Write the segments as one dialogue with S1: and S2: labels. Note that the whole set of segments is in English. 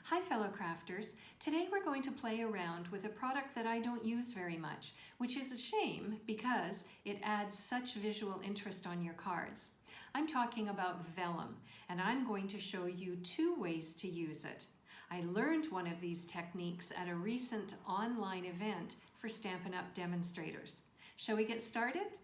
S1: Hi fellow crafters, today we're going to play around with a product that I don't use very much, which is a shame because it adds such visual interest on your cards. I'm talking about vellum, and I'm going to show you two ways to use it. I learned one of these techniques at a recent online event for Stampin' Up! Demonstrators. Shall we get started?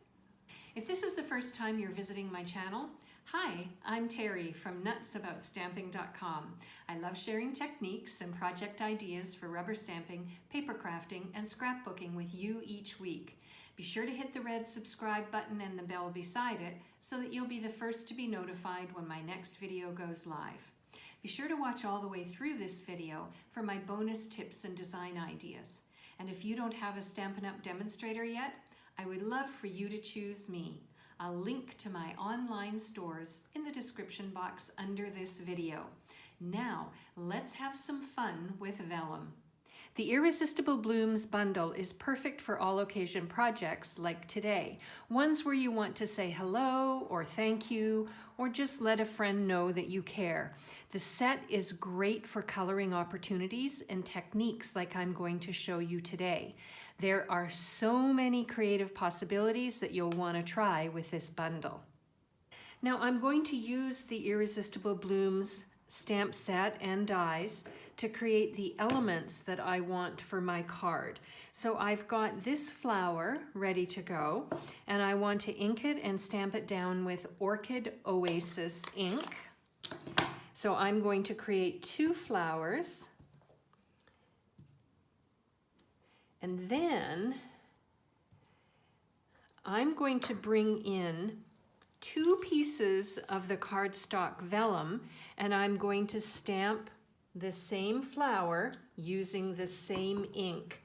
S1: If this is the first time you're visiting my channel, hi, I'm Terry from nutsAboutStamping.com. I love sharing techniques and project ideas for rubber stamping, paper crafting, and scrapbooking with you each week. Be sure to hit the red subscribe button and the bell beside it so that you'll be the first to be notified when my next video goes live. Be sure to watch all the way through this video for my bonus tips and design ideas. And if you don't have a Stampin' Up! Demonstrator yet, I would love for you to choose me. I'll link to my online stores in the description box under this video. Now, let's have some fun with vellum. The Irresistible Blooms bundle is perfect for all occasion projects like today, ones where you want to say hello or thank you or just let a friend know that you care. The set is great for coloring opportunities and techniques like I'm going to show you today. There are so many creative possibilities that you'll want to try with this bundle. Now I'm going to use the Irresistible Blooms stamp set and dies to create the elements that I want for my card. So I've got this flower ready to go, and I want to ink it and stamp it down with Orchid Oasis ink. So I'm going to create two flowers, and then I'm going to bring in two pieces of the cardstock vellum, and I'm going to stamp the same flower using the same ink.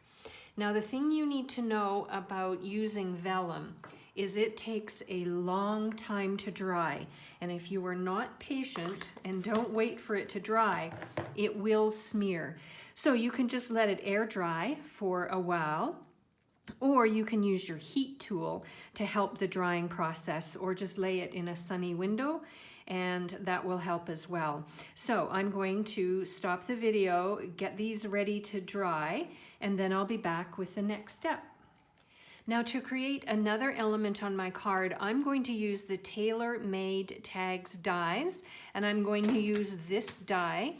S1: Now the thing you need to know about using vellum is it takes a long time to dry, and if you are not patient and don't wait for it to dry, it will smear. So you can just let it air dry for a while, or you can use your heat tool to help the drying process, or just lay it in a sunny window and that will help as well. So I'm going to stop the video, get these ready to dry, and then I'll be back with the next step. Now to create another element on my card, I'm going to use the Tailor Made Tags dies, and I'm going to use this die.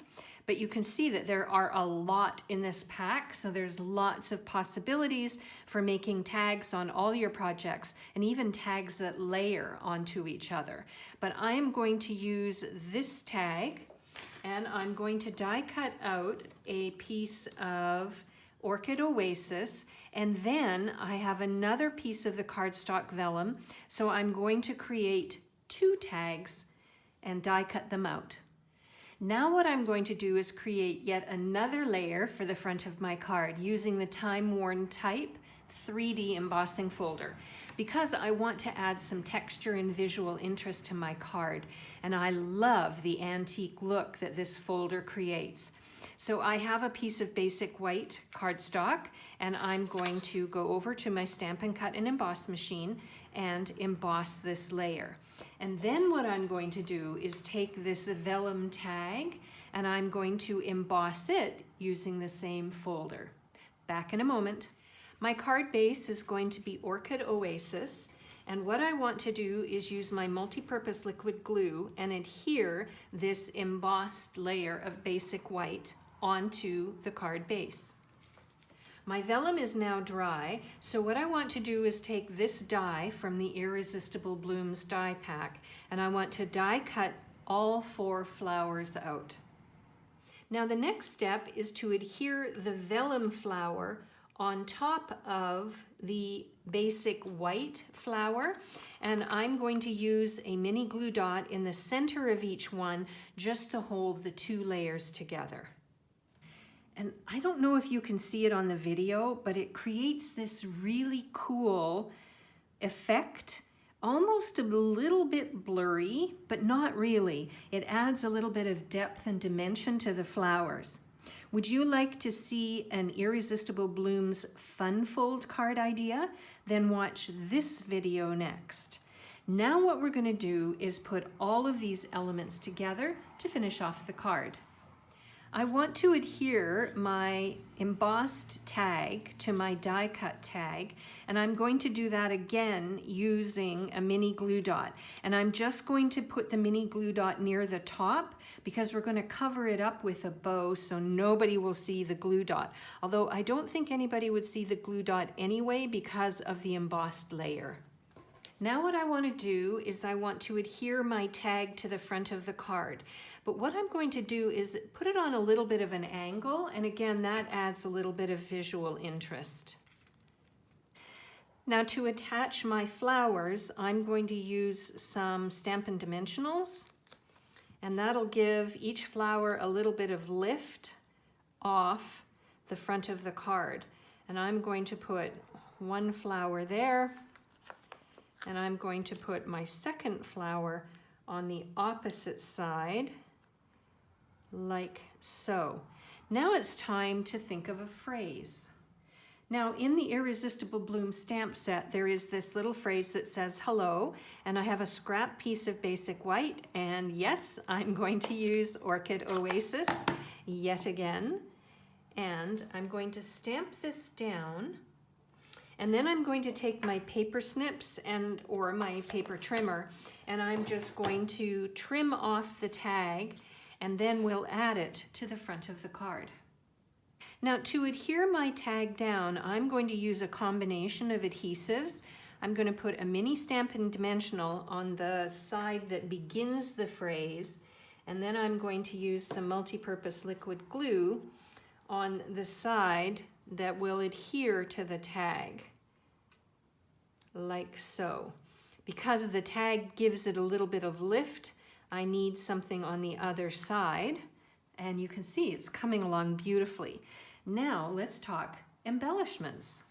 S1: But you can see that there are a lot in this pack, so there's lots of possibilities for making tags on all your projects, and even tags that layer onto each other. But I am going to use this tag, and I'm going to die cut out a piece of Orchid Oasis, and then I have another piece of the cardstock vellum, so I'm going to create two tags and die cut them out. Now what I'm going to do is create yet another layer for the front of my card using the Time Worn Type 3D embossing folder, because I want to add some texture and visual interest to my card, and I love the antique look that this folder creates. So I have a piece of basic white cardstock, and I'm going to go over to my Stampin' Cut and Emboss machine and emboss this layer. And then what I'm going to do is take this vellum tag and I'm going to emboss it using the same folder. Back in a moment. My card base is going to be Orchid Oasis, and what I want to do is use my multi-purpose liquid glue and adhere this embossed layer of basic white onto the card base. My vellum is now dry, so what I want to do is take this die from the Irresistible Blooms die pack, and I want to die cut all 4 flowers out. Now the next step is to adhere the vellum flower on top of the basic white flower, and I'm going to use a mini glue dot in the center of each one just to hold the 2 layers together. And I don't know if you can see it on the video, but it creates this really cool effect, almost a little bit blurry, but not really. It adds a little bit of depth and dimension to the flowers. Would you like to see an Irresistible Blooms fun fold card idea? Then watch this video next. Now what we're going to do is put all of these elements together to finish off the card. I want to adhere my embossed tag to my die cut tag, and I'm going to do that again using a mini glue dot. And I'm just going to put the mini glue dot near the top because we're going to cover it up with a bow so nobody will see the glue dot. Although I don't think anybody would see the glue dot anyway because of the embossed layer. Now what I want to do is I want to adhere my tag to the front of the card. But what I'm going to do is put it on a little bit of an angle, and again, that adds a little bit of visual interest. Now to attach my flowers, I'm going to use some Stampin' Dimensionals, and that'll give each flower a little bit of lift off the front of the card. And I'm going to put one flower there, and I'm going to put my second flower on the opposite side, like so. Now it's time to think of a phrase. Now in the Irresistible Bloom stamp set, there is this little phrase that says hello, and I have a scrap piece of basic white, and yes, I'm going to use Orchid Oasis yet again. And I'm going to stamp this down, and then I'm going to take my paper snips or my paper trimmer, and I'm just going to trim off the tag, and then we'll add it to the front of the card. Now to adhere my tag down, I'm going to use a combination of adhesives. I'm going to put a mini Stampin' Dimensional on the side that begins the phrase, and then I'm going to use some multi-purpose liquid glue on the side that will adhere to the tag, like so. Because the tag gives it a little bit of lift, I need something on the other side, and you can see it's coming along beautifully. Now let's talk embellishments.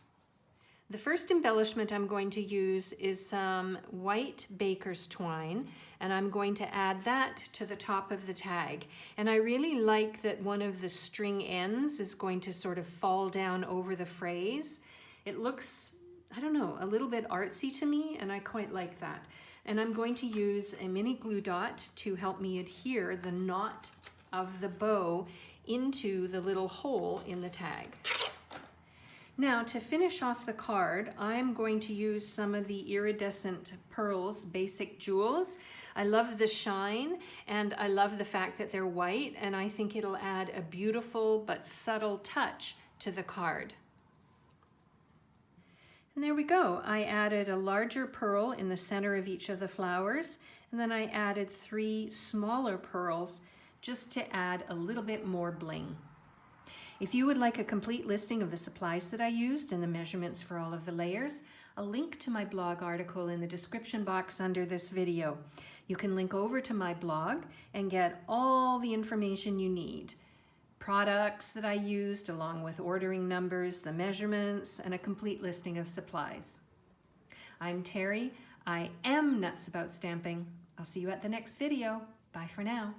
S1: The first embellishment I'm going to use is some white baker's twine, and I'm going to add that to the top of the tag. And I really like that one of the string ends is going to sort of fall down over the phrase. It looks, I don't know, a little bit artsy to me, and I quite like that. And I'm going to use a mini glue dot to help me adhere the knot of the bow into the little hole in the tag. Now to finish off the card, I'm going to use some of the Iridescent Pearls Basic Jewels. I love the shine, and I love the fact that they're white, and I think it'll add a beautiful but subtle touch to the card. And there we go. I added a larger pearl in the center of each of the flowers, and then I added 3 smaller pearls just to add a little bit more bling. If you would like a complete listing of the supplies that I used and the measurements for all of the layers, I'll link to my blog article in the description box under this video. You can link over to my blog and get all the information you need. Products that I used, along with ordering numbers, the measurements, and a complete listing of supplies. I'm Terry. I am nuts about stamping. I'll see you at the next video. Bye for now.